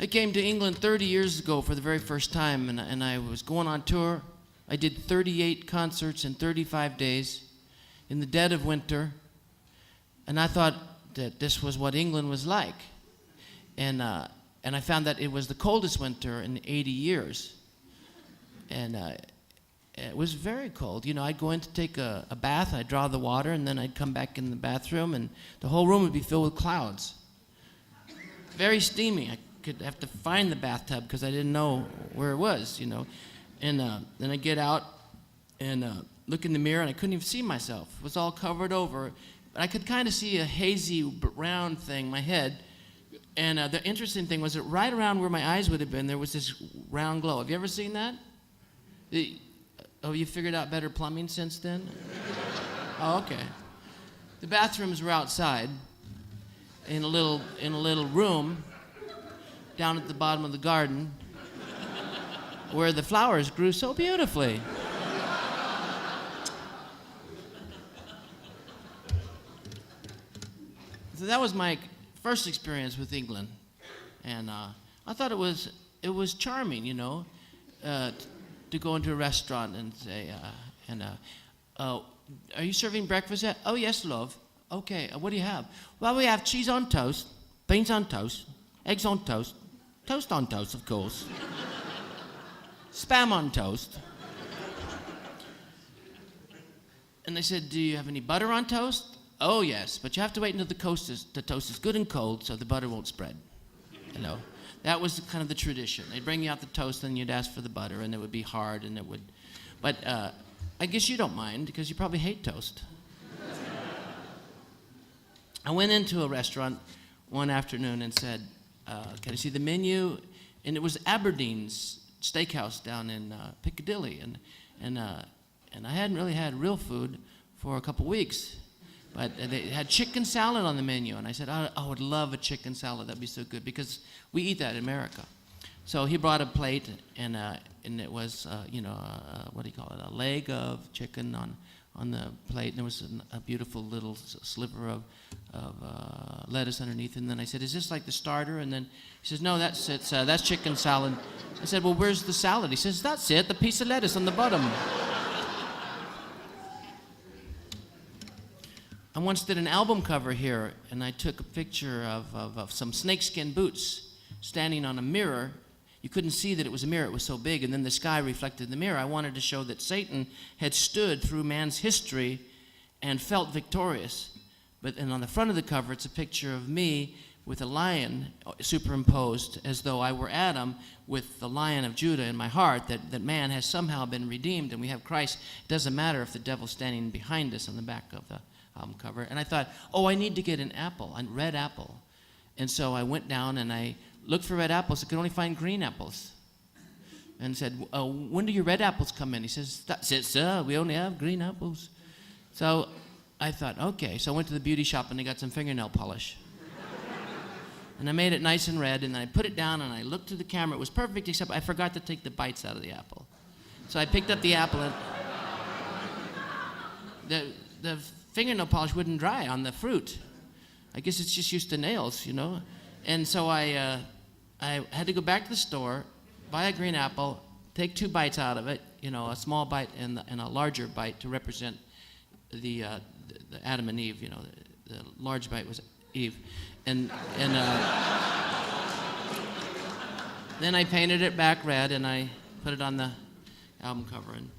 I came to England 30 years ago for the very first time, and I was going on tour. I did 38 concerts in 35 days in the dead of winter, and I thought that this was what England was like. And I found that it was the coldest winter in 80 years. And it was very cold. You know, I'd go in to take a bath, I'd draw the water, and then I'd come back in the bathroom, and the whole room would be filled with clouds. Very steamy. I could have to find the bathtub because I didn't know where it was, you know. And then I'd get out and look in the mirror, and I couldn't even see myself. It was all covered over. But I could kind of see a hazy round thing, my head. And the interesting thing was that right around where my eyes would have been, there was this round glow. Have you ever seen that? Oh, you figured out better plumbing since then? Oh, okay. The bathrooms were outside in a little room down at the bottom of the garden where the flowers grew so beautifully. So that was my first experience with England, and I thought it was charming, you know, to go into a restaurant and say, are you serving breakfast yet? Oh yes, love. Okay, what do you have? Well, we have cheese on toast, beans on toast, eggs on toast, toast on toast, of course, spam on toast. And they said, do you have any butter on toast? Oh yes, but you have to wait until the toast is good and cold so the butter won't spread. You know, that was kind of the tradition. They'd bring you out the toast and you'd ask for the butter, and it would be hard, and it would. But I guess you don't mind because you probably hate toast. I went into a restaurant one afternoon and said, "Can I see the menu?" And it was Aberdeen's Steakhouse down in Piccadilly, and I hadn't really had real food for a couple weeks. But they had chicken salad on the menu, and I said, I would love a chicken salad. That'd be so good, because we eat that in America. So he brought a plate, and it was, what do you call it, a leg of chicken on the plate, and there was a beautiful little sliver of lettuce underneath. And then I said, is this like the starter? And then he says, no, that's chicken salad. I said, well, where's the salad? He says, that's it, the piece of lettuce on the bottom. I once did an album cover here, and I took a picture of some snakeskin boots standing on a mirror. You couldn't see that it was a mirror, it was so big, and then the sky reflected the mirror. I wanted to show that Satan had stood through man's history and felt victorious. And on the front of the cover, it's a picture of me with a lion superimposed, as though I were Adam with the Lion of Judah in my heart, that man has somehow been redeemed, and we have Christ. It doesn't matter if the devil's standing behind us on the back of the album cover. And I thought, I need to get an apple, a red apple. And so I went down and I looked for red apples. I could only find green apples. And said, when do your red apples come in? He says, that's it, sir. We only have green apples. So I thought, okay. So I went to the beauty shop and I got some fingernail polish. And I made it nice and red, and then I put it down and I looked to the camera. It was perfect, except I forgot to take the bites out of the apple. So I picked up the apple, and the fingernail polish wouldn't dry on the fruit. I guess it's just used to nails, you know. And so I had to go back to the store, buy a green apple, take 2 bites out of it, you know, a small bite and a larger bite to represent the Adam and Eve, you know. The large bite was Eve, and then I painted it back red and I put it on the album cover. And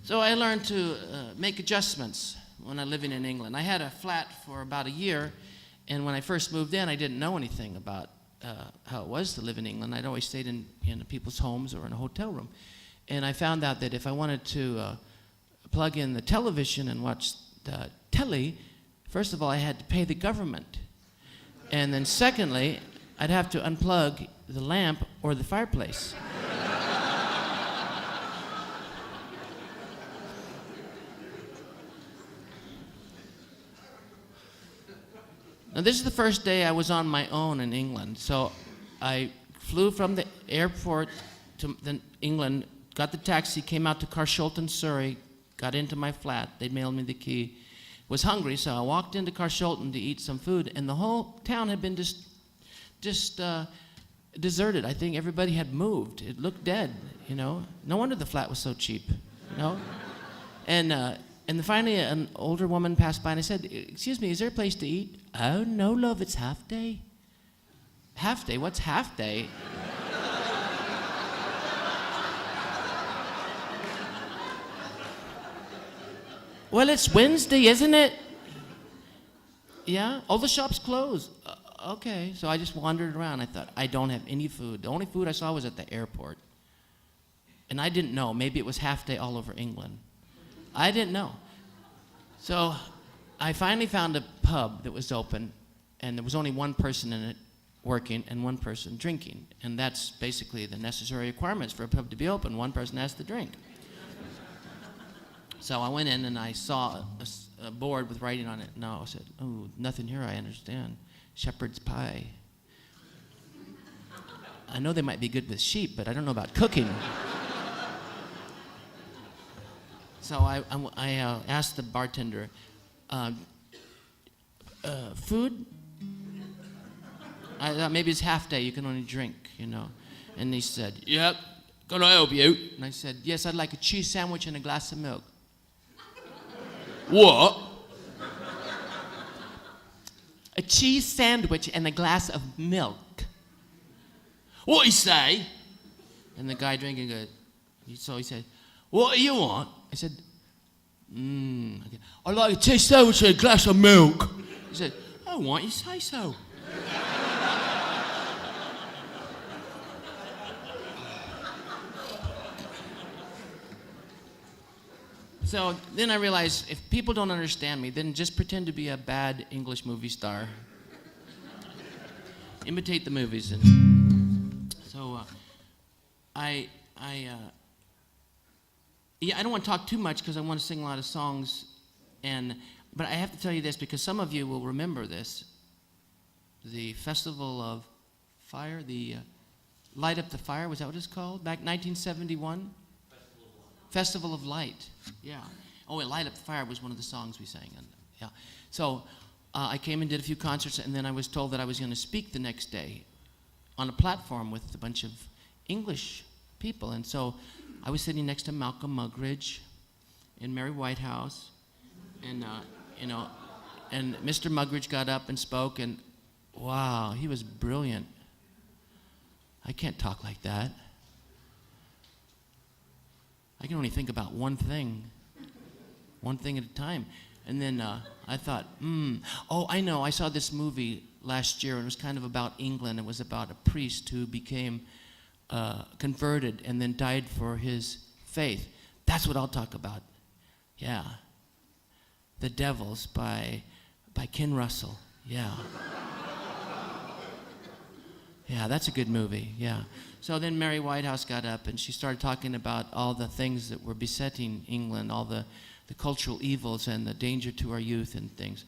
so I learned to make adjustments when I was living in England. I had a flat for about a year, and when I first moved in, I didn't know anything about how it was to live in England. I'd always stayed in people's homes or in a hotel room. And I found out that if I wanted to plug in the television and watch the telly, first of all, I had to pay the government. And then secondly, I'd have to unplug the lamp or the fireplace. Now, this is the first day I was on my own in England. So I flew from the airport to England, got the taxi, came out to Carshalton, Surrey, got into my flat. They mailed me the key. Was hungry, so I walked into Carshalton to eat some food, and the whole town had been deserted. I think everybody had moved. It looked dead, No wonder the flat was so cheap, And finally, an older woman passed by, and I said, "Excuse me, is there a place to eat?" "Oh, no, love, it's half day." "Half day? What's half day?" "Well, it's Wednesday, isn't it?" "Yeah, all the shops closed." Okay, so I just wandered around. I thought, I don't have any food. The only food I saw was at the airport. And I didn't know. Maybe it was half day all over England. I didn't know. So I finally found a pub that was open, and there was only one person in it working and one person drinking. And that's basically the necessary requirements for a pub to be open. One person has to drink. So I went in and I saw a board with writing on it. No, I said, "Oh, nothing here, I understand. Shepherd's pie." I know they might be good with sheep, but I don't know about cooking. So I asked the bartender, "Food?" I thought maybe it's half day, you can only drink, And he said, "Yep, can I help you?" And I said, "Yes, I'd like a cheese sandwich and a glass of milk." "What?" "A cheese sandwich and a glass of milk." "What he say?" And the guy drinking it, so he said, "What do you want?" I said, "I'd like a cheese sandwich and a glass of milk." He said, "Oh, why don't you say so?" So then I realized if people don't understand me, then just pretend to be a bad English movie star. Imitate the movies. And so I don't want to talk too much because I want to sing a lot of songs. But I have to tell you this because some of you will remember this. The Festival of Fire, the Light Up the Fire, was that what it's called? Back 1971? Festival of Light. Yeah. Oh, and Light Up the Fire was one of the songs we sang. Yeah. So I came and did a few concerts, and then I was told that I was going to speak the next day on a platform with a bunch of English people. And so I was sitting next to Malcolm Muggeridge and Mary Whitehouse, and and Mr. Muggeridge got up and spoke, and wow, he was brilliant. I can't talk like that. I can only think about one thing at a time. And then I thought, oh, I know, I saw this movie last year, and it was kind of about England. It was about a priest who became converted and then died for his faith. That's what I'll talk about. Yeah. The Devils by Ken Russell. Yeah. Yeah, that's a good movie, yeah. So then Mary Whitehouse got up and she started talking about all the things that were besetting England, all the cultural evils and the danger to our youth and things.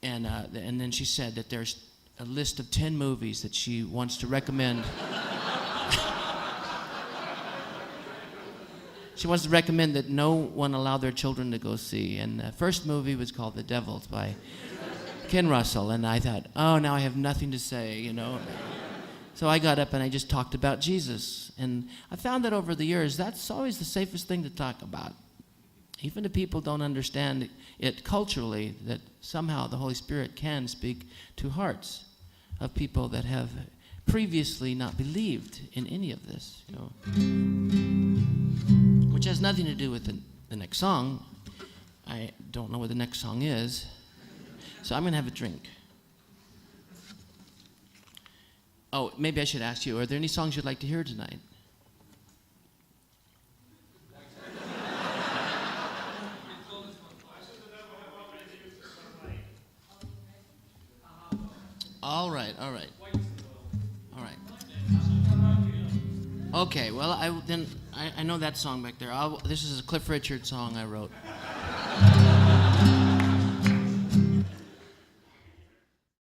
And then she said that there's a list of 10 movies that she wants to recommend. She wants to recommend that no one allow their children to go see. And the first movie was called The Devils by Ken Russell. And I thought, oh, now I have nothing to say, you know. So I got up and I just talked about Jesus. And I found that over the years, that's always the safest thing to talk about. Even if people don't understand it culturally, that somehow the Holy Spirit can speak to hearts of people that have previously not believed in any of this, you know. Which has nothing to do with the next song. I don't know what the next song is. So I'm going to have a drink. Oh, maybe I should ask you, are there any songs you'd like to hear tonight? All right. Okay, well, I know that song back there. This is a Cliff Richard song I wrote.